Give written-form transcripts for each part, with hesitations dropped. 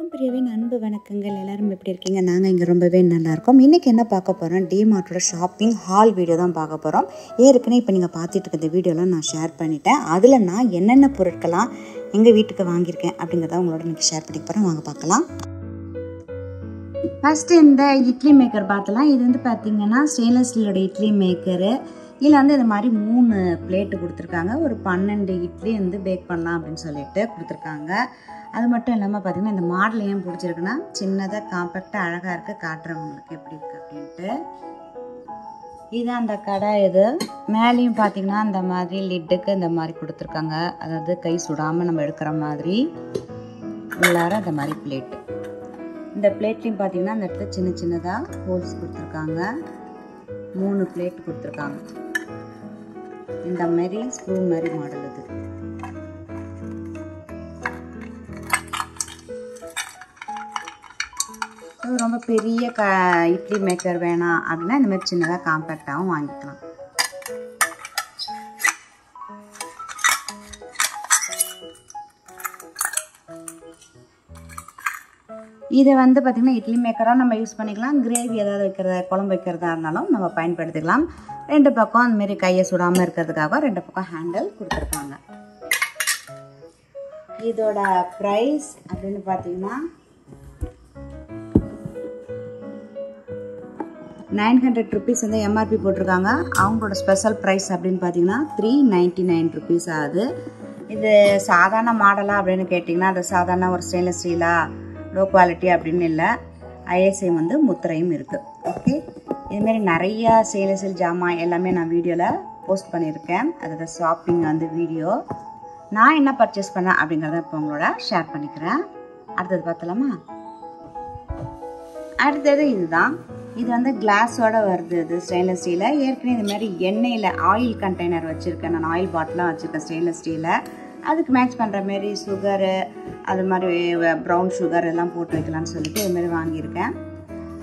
எல்லாருக்கும் பிரியவின் அன்பு வணக்கங்கள். எல்லாரும் எப்படி இருக்கீங்க? நாங்கள் இங்கே ரொம்பவே நல்லா இருக்கோம். இன்றைக்கி என்ன பார்க்க போகிறோம்? டிமார்ட்டோட ஷாப்பிங் ஹால் வீடியோ தான் பார்க்க போகிறோம். ஏற்கனவே இப்போ நீங்கள் பார்த்துட்டு இருக்க இந்த வீடியோலாம் நான் ஷேர் பண்ணிட்டேன். அதில் நான் என்னென்ன பொருட்கள்லாம் எங்கள் வீட்டுக்கு வாங்கியிருக்கேன் அப்படிங்கிறத உங்களோட இன்றைக்கி ஷேர் பண்ணி போகிறேன். வாங்க பார்க்கலாம். ஃபஸ்ட்டு இந்த இட்லி மேக்கர் பார்த்தலாம். இது வந்து பார்த்திங்கன்னா ஸ்டெயின்லெஸ் ஸ்டீலோட இட்லி மேக்கரு. இதில் வந்து இது மாதிரி 3 பிளேட்டு கொடுத்துருக்காங்க. ஒரு 12 இட்லி வந்து பேக் பண்ணலாம் அப்படின்னு சொல்லிட்டு கொடுத்துருக்காங்க. அது மட்டும் இல்லாமல் பார்த்திங்கன்னா இந்த மாடல் ஏன் பிடிச்சிருக்குன்னா சின்னதாக காம்பேக்டாக அழகாக இருக்குது. காட்டுறவங்களுக்கு எப்படி இருக்குது அப்படின்ட்டு. இதுதான் அந்த கடை. இது மேலேயும் பார்த்திங்கன்னா இந்த மாதிரி லிட்டுக்கு இந்த மாதிரி கொடுத்துருக்காங்க. அதாவது கை சுடாமல் நம்ம எடுக்கிற மாதிரி உள்ளார இந்த மாதிரி பிளேட்டு. இந்த பிளேட்லேயும் பார்த்திங்கன்னா அந்த இடத்துல சின்ன சின்னதாக ஹோல்ஸ் கொடுத்துருக்காங்க. 3 பிளேட் கொடுத்துருக்காங்க. இந்த மாதிரி ஸ்பூன் மாதிரி மாடல் இது. ரொம்ப பெரிய இட்லி மேக்கர் வேணாம் அப்படின்னா இந்த மாதிரி சின்னதாக காம்பேக்டாகவும் வாங்கிக்கலாம். இதை வந்து பார்த்திங்கன்னா இட்லி மேக்கராக நம்ம யூஸ் பண்ணிக்கலாம். கிரேவி ஏதாவது குழம்பு வைக்கிறதா இருந்தாலும் நம்ம பயன்படுத்திக்கலாம். 2 பக்கம் அந்தமாரி கையை சுடாமல் இருக்கிறதுக்காக 2 பக்கம் ஹேண்டில் கொடுத்துருக்காங்க. இதோட ப்ரைஸ் அப்படின்னு பார்த்தீங்கன்னா 900 ருபீஸ் வந்து எம்ஆர்பி போட்டிருக்காங்க. அவங்களோட ஸ்பெஷல் ப்ரைஸ் அப்படின்னு பார்த்தீங்கன்னா 399 ருபீஸ் ஆகுது. இது சாதாரண மாடலாக அப்படின்னு கேட்டிங்கன்னா அது சாதாரண ஒரு ஸ்டெயின்லெஸ் ஸ்டீலா லோ குவாலிட்டி அப்படின்னு இல்லை. ஐஎஸ்ஐ வந்து முத்திரையும் இருக்குது. ஓகே, இதுமாரி நிறையா ஸ்டெயின்லெஸ் ஸ்டீல் ஜாமான் எல்லாமே நான் வீடியோவில் போஸ்ட் பண்ணியிருக்கேன். அதோட ஷாப்பிங் வந்து வீடியோ நான் என்ன பர்ச்சேஸ் பண்ணேன் அப்படிங்கிறத இப்போ உங்களோட ஷேர் பண்ணிக்கிறேன். அடுத்தது பார்த்தலாமா? அடுத்தது இதுதான். இது வந்து கிளாஸோட வருது. இது ஸ்டெயின்லெஸ் ஸ்டீலில். ஏற்கனவே இது மாதிரி எண்ணெயில் ஆயில் கண்டெய்னர் வச்சுருக்கேன். நான் ஆயில் பாட்டிலாம் வச்சுருக்கேன் ஸ்டெயின்லெஸ் ஸ்டீலில். அதுக்கு மேட்ச் பண்ணுற மாரி சுகரு அது மாதிரி ப்ரௌன் சுகர் எல்லாம் போட்டு வைக்கலான்னு சொல்லிட்டு இதுமாரி வாங்கியிருக்கேன்.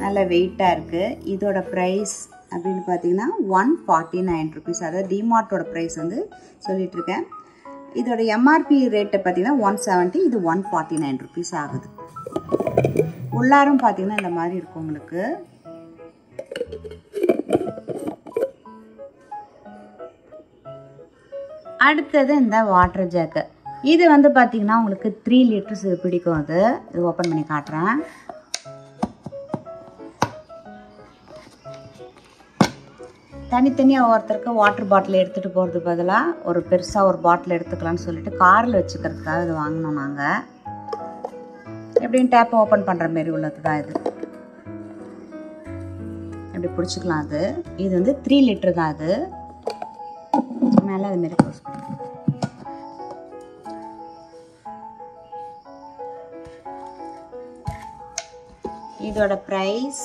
நல்ல வெயிட்டாக இருக்குது. இதோட ப்ரைஸ் அப்படின்னு பார்த்தீங்கன்னா 149 ருபீஸ். அதாவது டிமார்ட்டோட ப்ரைஸ் வந்து சொல்லிகிட்ருக்கேன். இதோட எம்ஆர்பி ரேட்டை பார்த்தீங்கன்னா 170. இது 149 ருபீஸ் ஆகுது. உள்ளாரும் பார்த்தீங்கன்னா இந்த மாதிரி இருக்கும் உங்களுக்கு. அடுத்தது இந்த வாட்டர் ஜாக்கு. இது வந்து பார்த்தீங்கன்னா உங்களுக்கு 3 லிட்டர்ஸ் பிடிக்கும். இது ஓப்பன் பண்ணி காட்டுறேன். தனித்தனியாக ஒவ்வொருத்தருக்கு வாட்டர் பாட்டில் எடுத்துகிட்டு போகிறது பதிலாக ஒரு பெருசாக ஒரு பாட்டில் எடுத்துக்கலான்னு சொல்லிட்டு காரில் வச்சுக்கிறதுக்காக இது வாங்கினோம் நாங்கள். எப்படின்னு டேப்பை ஓப்பன் பண்ணுற மாரி உள்ளது தான் இது. எப்படி பிடிச்சிக்கலாம். இது வந்து 3 லிட்டர் தான். அது மேலே அதுமாரி க்ளோஸ் பண்ணிக்கலாம். இதோட ப்ரைஸ்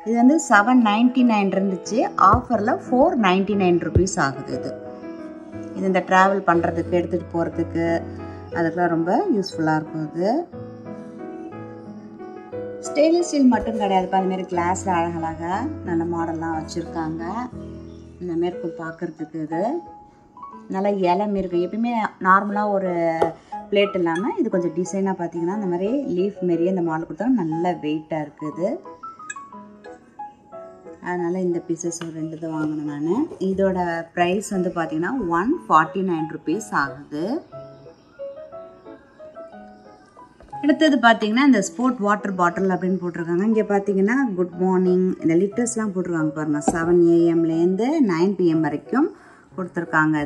இது வந்து 799 இருந்துச்சு. ஆஃபரில் 499 ருபீஸ் ஆகுது. இது இந்த ட்ராவல் பண்ணுறதுக்கு எடுத்துகிட்டு போகிறதுக்கு அதுக்கெலாம் ரொம்ப யூஸ்ஃபுல்லாக இருக்கும். இது ஸ்டெயின்லெஸ் ஸ்டீல் மட்டும் கிடையாதுப்பா. அதுமாரி கிளாஸில் அழகழகாக நல்ல மாடல்லாம் வச்சுருக்காங்க. இந்தமாரி இருக்கும் பார்க்குறதுக்கு. இது நல்லா இலமே இருக்குது. எப்பயுமே நார்மலாக ஒரு பிளேட் இல்லாமல் இது கொஞ்சம் டிசைனாக பார்த்தீங்கன்னா இந்த மாதிரி லீஃப் மாரியே இந்த மாடல் கொடுத்தாங்க. நல்ல வெயிட்டாக இருக்குது. அதனால் இந்த பீசஸ் ஒரு 2 தான் வாங்கினேன் நான். இதோட ப்ரைஸ் வந்து பார்த்தீங்கன்னா 149 ருபீஸ் ஆகுது. அடுத்தது பார்த்தீங்கன்னா இந்த ஸ்போர்ட் வாட்டர் பாட்டில் அப்படின்னு போட்டிருக்காங்க. இங்கே பார்த்தீங்கன்னா குட் மார்னிங் இந்த லிட்டர்ஸ்லாம் போட்டிருக்காங்க பாருங்கள். 7 AM-லேருந்து 9 PM வரைக்கும் கொடுத்துருக்காங்க.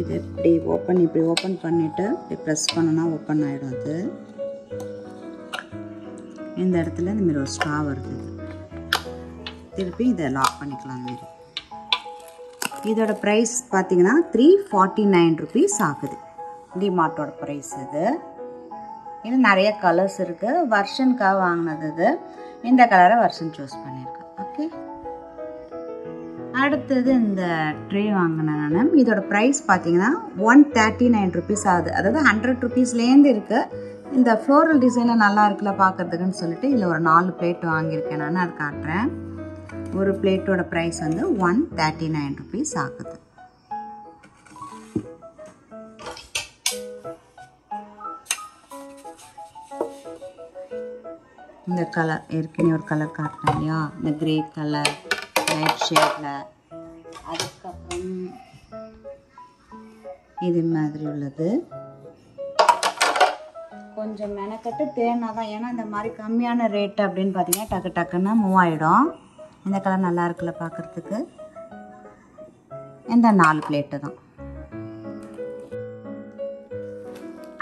இது இப்படி ஓப்பன் பண்ணிவிட்டு இப்படி ப்ரெஸ் பண்ணோன்னா ஓப்பன் ஆகிடும். அது இந்த இடத்துல இந்தமாரி ஒரு ஸ்ட்ரா வருது. திருப்பி இதை லாக் பண்ணிக்கலாம். மாரி இதோட ப்ரைஸ் பார்த்தீங்கன்னா 349 ருபீஸ் ஆகுது. டிமார்ட்டோட ப்ரைஸ் இது நிறைய கலர்ஸ் இருக்குது. வர்ஷனுக்காக வாங்கினது. இந்த கலரை வர்ஷன் சூஸ் பண்ணியிருக்கேன். ஓகே, அடுத்தது இந்த ட்ரே வாங்கினேன் நான். இதோட ப்ரைஸ் பார்த்தீங்கன்னா 139 ருபீஸ் ஆகுது. அதாவது 100 ருபீஸ்லேருந்து இருக்குது. இந்த ஃப்ளோரல் டிசைனில் நல்லா இருக்குல்ல பார்க்குறதுக்குன்னு சொல்லிட்டு இதில் ஒரு 4 பிளேட் வாங்கியிருக்கேன் நான். அது காட்டுறேன். ஒரு பிளேட்டோட ப்ரைஸ் வந்து 139 ருபீஸ் ஆகுது. இந்த கலர் ஏற்கனவே ஒரு கலர் காட்டினேன் இல்லையா, இந்த கிரே கலர் லைட் ஷேடில். அதுக்கப்புறம் இது மாதிரி உள்ளது. கொஞ்சம் மெனக்கட்டு தேனா தான், ஏன்னா இந்த மாதிரி கம்மியான ரேட்டு அப்படின்னு பார்த்தீங்கன்னா டக்கு டக்குன்னு மூவ் ஆகிடும். இந்த கலர் நல்லா இருக்குல்ல பார்க்குறதுக்கு. இந்த 4 பிளேட்டு தான்.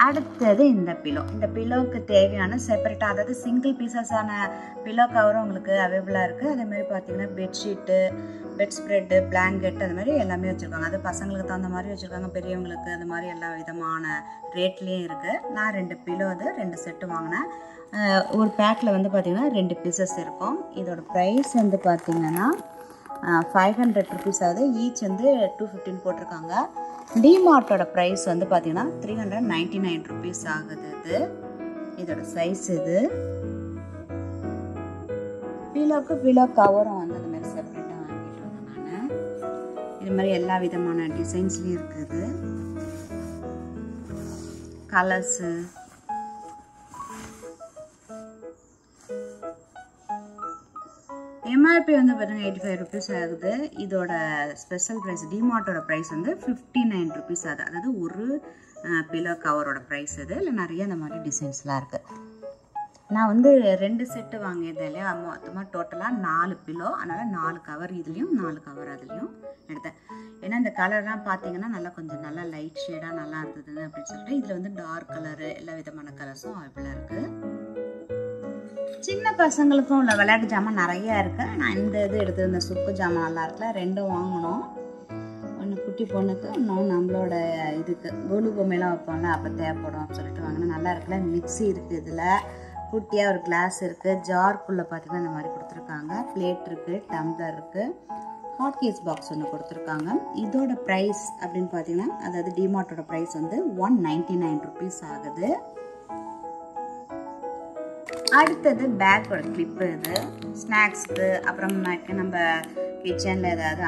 அடுத்தது இந்த பிலோ. இந்த பிலோவுக்கு தேவையான செப்பரேட்டாக, அதாவது சிங்கிள் பீசஸான பிலோ கவரும் உங்களுக்கு அவைலபிளாக இருக்குது. அதேமாதிரி பார்த்தீங்கன்னா பெட்ஷீட்டு, பெட் ஸ்ப்ரெட்டு, பிளாங்கெட், அது மாதிரி எல்லாமே வச்சுருக்காங்க. அது பசங்களுக்கு தகுந்த மாதிரி வச்சுருக்காங்க, பெரியவங்களுக்கு அந்த மாதிரி எல்லா விதமான ரேட்லேயும் இருக்குது. நான் 2 பிலோ 2 செட்டு வாங்கினேன். ஒரு பேக்கில் வந்து பார்த்திங்கன்னா 2 பீசஸ் இருக்கும். இதோட ப்ரைஸ் வந்து பார்த்திங்கன்னா 500 ருபீஸ் ஆகுது. ஈச் வந்து 215 போட்டிருக்காங்க. டிமார்ட்டோட ப்ரைஸ் வந்து பார்த்தீங்கன்னா 399 ருபீஸ் ஆகுது. இதோட சைஸ் இது. பிலோக்கு பிலோ கவரும் வந்து அந்த மாதிரி செப்பரேட்டாக வாங்கிட்டு வந்தேன் நான். இது மாதிரி எல்லா விதமான டிசைன்ஸ்லையும் இருக்குது, கலர்ஸு. எம்ஆர்பி வந்து பார்த்தீங்கன்னா 85 ருபீஸ் ஆகுது. இதோட ஸ்பெஷல் ப்ரைஸ் டிமார்ட்டோட ப்ரைஸ் வந்து 59 ருபீஸ் ஆகுது. அதாவது ஒரு பிலோ கவரோட ப்ரைஸ் இது. இல்லை நிறைய அந்த மாதிரி டிசைன்ஸ்லாம் இருக்குது. நான் வந்து 2 செட்டு வாங்கியிருந்தேன் இல்லையா, மொத்தமாக டோட்டலாக 4 பிலோ. அதனால் 4 கவர் இதுலேயும் 4 கவர் அதுலேயும் எடுத்தேன். ஏன்னா இந்த கலர்லாம் பார்த்தீங்கன்னா நல்லா லைட் ஷேடாக நல்லா இருந்ததுன்னு அப்படின்னு சொல்லிட்டு இதில் வந்து டார்க் கலரு எல்லா விதமான கலர்ஸும் அவைலபிளாக இருக்குது. சின்ன பசங்களுக்கும் உள்ள விளையாட்டு ஜாமான் நிறையா இருக்குது. நான் இந்த இது எடுத்து இந்த சுப்பு ஜாமான் நல்லா இருக்குல்ல, 2 வாங்கினோம். ஒன்று குட்டி பொண்ணுக்கு, இன்னொன்று நம்மளோட இதுக்கு கோலு பொம்மையெல்லாம் வைப்போம்ல அப்போ தேவைப்படும் அப்படின்னு சொல்லிட்டு வாங்கினோம். நல்லா இருக்குல்ல. மிக்ஸி இருக்குது, இதில் குட்டியாக ஒரு கிளாஸ் இருக்குது. ஜார்க்குள்ளே பார்த்தீங்கன்னா இந்த மாதிரி கொடுத்துருக்காங்க. பிளேட் இருக்குது, டம்ளர் இருக்குது, ஹாட் கேஸ் பாக்ஸ் ஒன்று கொடுத்துருக்காங்க. இதோட ப்ரைஸ் அப்படின்னு பார்த்தீங்கன்னா, அதாவது டிமார்ட்டோட ப்ரைஸ் வந்து 199 ருபீஸ் ஆகுது. அடுத்தது பேக்கோட கிளிப்பு. இது ஸ்நாக்ஸ்க்கு, அப்புறம் நம்ம கிச்சனில் ஏதாவது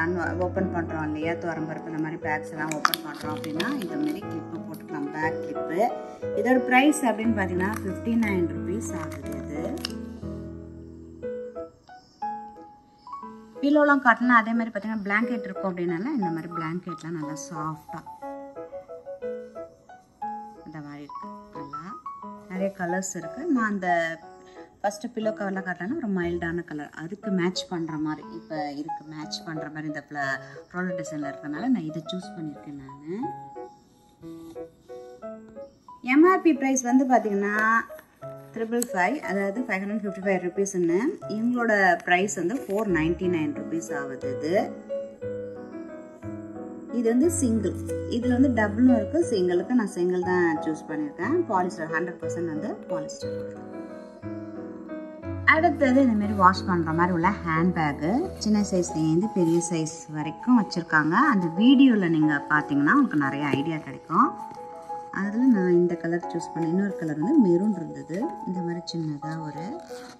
ஓப்பன் பண்ணுறோம் இல்லையா, துவரம்பருப்பு இந்த மாதிரி பேக்ஸ் எல்லாம் ஓப்பன் பண்ணுறோம் அப்படின்னா இந்த மாதிரி கிளிப்பு போட்டுக்கலாம், பேக் கிளிப்பு. இதோட ப்ரைஸ் அப்படின்னு பார்த்தீங்கன்னா 59 ருபீஸ் ஆகுது. இது பிலோலாம் காட்டினா அதே மாதிரி பார்த்தீங்கன்னா பிளாங்கெட் இருக்கும் அப்படின்னால இந்த மாதிரி பிளாங்கெட்லாம் நல்லா சாஃப்டாக இந்த மாதிரி இருக்கு. நல்லா நிறைய கலர்ஸ் இருக்குது. நான் அந்த ஃபஸ்ட்டு பில்லோ கவர்லாம் காட்டினா ஒரு மைல்டான கலர், அதுக்கு மேட்ச் பண்ணுற மாதிரி இப்போ இருக்குது, மேட்ச் பண்ணுற மாதிரி இந்த ஃப்ளோரல் டிசைனில் இருக்கிறதுனால நான் இதை சூஸ் பண்ணியிருக்கேன். நான் எம்ஆர்பி ப்ரைஸ் வந்து பார்த்திங்கன்னா 555, அதாவது 555 ருபீஸ்ன்னு. இவங்களோட ப்ரைஸ் வந்து 499 ருபீஸ் ஆகுது. இது வந்து சிங்கிள், இதில் வந்து டபுளும் இருக்குது. சிங்கிளுக்கு நான் சிங்கிள் தான் சூஸ் பண்ணியிருக்கேன். பாலிஸ்டர் 100% வந்து பாலிஸ்டர். அடுத்தது இந்தமாரி வாஷ் பண்ணுற மாதிரி உள்ள ஹேண்ட்பேக்கு, சின்ன சைஸ்லேருந்து பெரிய சைஸ் வரைக்கும் வச்சுருக்காங்க. அந்த வீடியோவில் நீங்கள் பார்த்தீங்கன்னா உங்களுக்கு நிறைய ஐடியா கிடைக்கும். அதில் நான் இந்த கலர் சூஸ் பண்ணேன். இன்னொரு கலர் வந்து மெரூன் இருந்தது. இந்த மாதிரி சின்னதாக ஒரு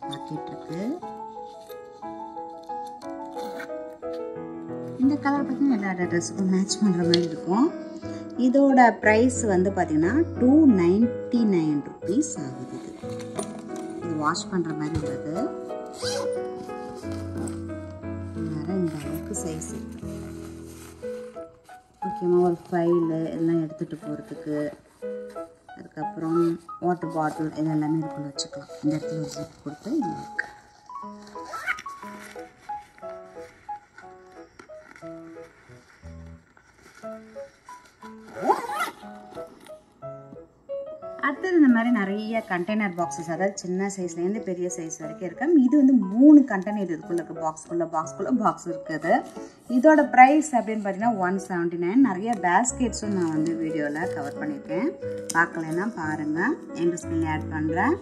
பாக்கெட் இருக்குது. இந்த கலர் பார்த்தீங்கன்னா எல்லா ட்ரெஸ்ஸுக்கும் மேட்ச் பண்ணுற மாதிரி இருக்கும். இதோட ப்ரைஸ் வந்து பார்த்திங்கன்னா 299 ருபீஸ் ஆகுது. இது வாஷ் பண்ணுற மாதிரி உள்ளது. வேறு இந்த அளவுக்கு சைஸ் இருக்குது. முக்கியமாக ஒரு ஃபைலு எல்லாம் எடுத்துகிட்டு போகிறதுக்கு, அதுக்கப்புறம் வாட்டர் பாட்டில் இது எல்லாமே இதுக்குள்ள வச்சுக்கலாம். இந்த இடத்துல ஒரு ஜிப் கொடுத்து இருக்கு. அடுத்தது இந்த மாதிரி நிறைய கண்டெய்னர் பாக்ஸஸ், அதாவது சின்ன சைஸ்லேருந்து பெரிய சைஸ் வரைக்கும் இருக்குது. இது வந்து 3 கண்டெய்னர் இதுக்குள்ளே இருக்குது. பாக்ஸ் இருக்குது. இதோட ப்ரைஸ் அப்படின்னு பார்த்தீங்கன்னா 179. நிறைய பேஸ்கெட்ஸும் நான் வந்து வீடியோவில் கவர் பண்ணியிருக்கேன். பார்க்கலன்னா பாருங்கள், எங்கள் ஸ்கிரீனில் ஆட் பண்ணுறேன்.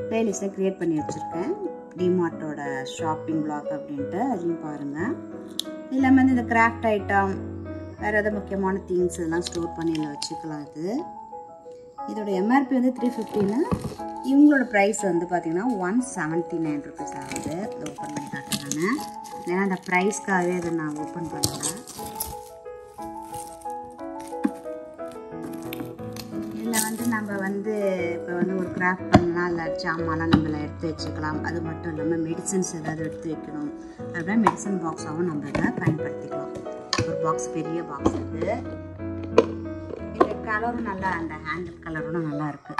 பிளேலிஸ்ட்டை க்ரியேட் பண்ணி வச்சுருக்கேன், டிமார்ட்டோட ஷாப்பிங் பிளாக் அப்படின்ட்டு, அதையும் பாருங்கள். இல்லாமல் வந்து இந்த கிராஃப்ட் ஐட்டம், வேறு எதாவது முக்கியமான திங்ஸ் இதெல்லாம் ஸ்டோர் பண்ணி இதில் வச்சுக்கலாம். இதோட எம்ஆர்பி வந்து 350. இவங்களோட ப்ரைஸ் வந்து பார்த்தீங்கன்னா 179 ருபீஸ் ஆகுது. இதை ஓப்பன் பண்ணி காட்டுறேன். ஏன்னா அந்த ப்ரைஸ்க்காகவே அதை நான் ஓப்பன் பண்ணல. இதில் வந்து நம்ம வந்து இப்போ வந்து ஒரு கிராஃப்ட் பண்ணலாம், இல்லை ஜாமான்லாம் நம்மள எடுத்து வச்சுக்கலாம். அது மட்டும் இல்லாமல் மெடிசன்ஸ் ஏதாவது எடுத்து வைக்கணும் அப்படின்னா மெடிசன் பாக்ஸாகவும் நம்ம இதை பயன்படுத்திக்கலாம். ஒரு பாக்ஸ், பெரிய பாக்ஸ் இது. இந்த கலரும் நல்லா, அந்த ஹேண்டில் கலரும் நல்லா இருக்குது.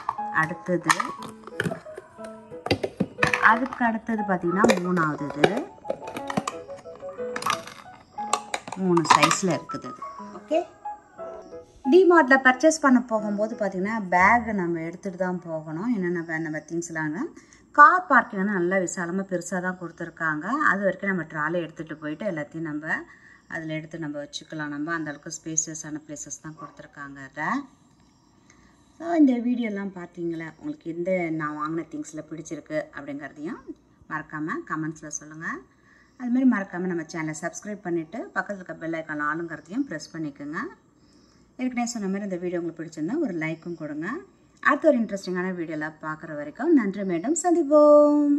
அதுக்கு அடுத்தது பார்த்திங்கன்னா 3வது இது 3 சைஸில் இருக்குது இது. ஓகே, டிமார்ட்டில் பர்ச்சேஸ் பண்ண போகும்போது பார்த்திங்கன்னா பேக் நம்ம எடுத்துகிட்டு தான் போகணும். என்னென்ன நம்ம திங்ஸ்லாம் கார் பார்க்கிங்னா நல்லா விசாலமாக பெருசாக தான் கொடுத்துருக்காங்க. அது வரைக்கும் நம்ம ட்ராலி எடுத்துகிட்டு போயிட்டு எல்லாத்தையும் நம்ம அதில் எடுத்து நம்ம வச்சுக்கலாம். நம்ம அந்தளவுக்கு ஸ்பேசியஸான பிளேசஸ் தான் கொடுத்துருக்காங்க அதை. ஸோ இந்த வீடியோலாம் பார்த்தீங்களா, உங்களுக்கு எந்த நான் வாங்கின திங்ஸில் பிடிச்சிருக்கு அப்படிங்கிறதையும் மறக்காமல் கமெண்ட்ஸில் சொல்லுங்கள். அதுமாதிரி மறக்காமல் நம்ம சேனலை சப்ஸ்கிரைப் பண்ணிவிட்டு பக்கத்தில் இருக்க பெல் ஐக்கான் ஆளுங்கிறதையும் ப்ரெஸ் பண்ணிக்கோங்க. ஏற்கனவே சொன்ன மாதிரி இந்த வீடியோ உங்களுக்கு பிடிச்சிருந்தா ஒரு லைக்கும் கொடுங்க. அடுத்த ஒரு இன்ட்ரெஸ்டிங்கான வீடியோவில் பார்க்குற வரைக்கும் நன்றி, மீண்டும் சந்திப்போம்.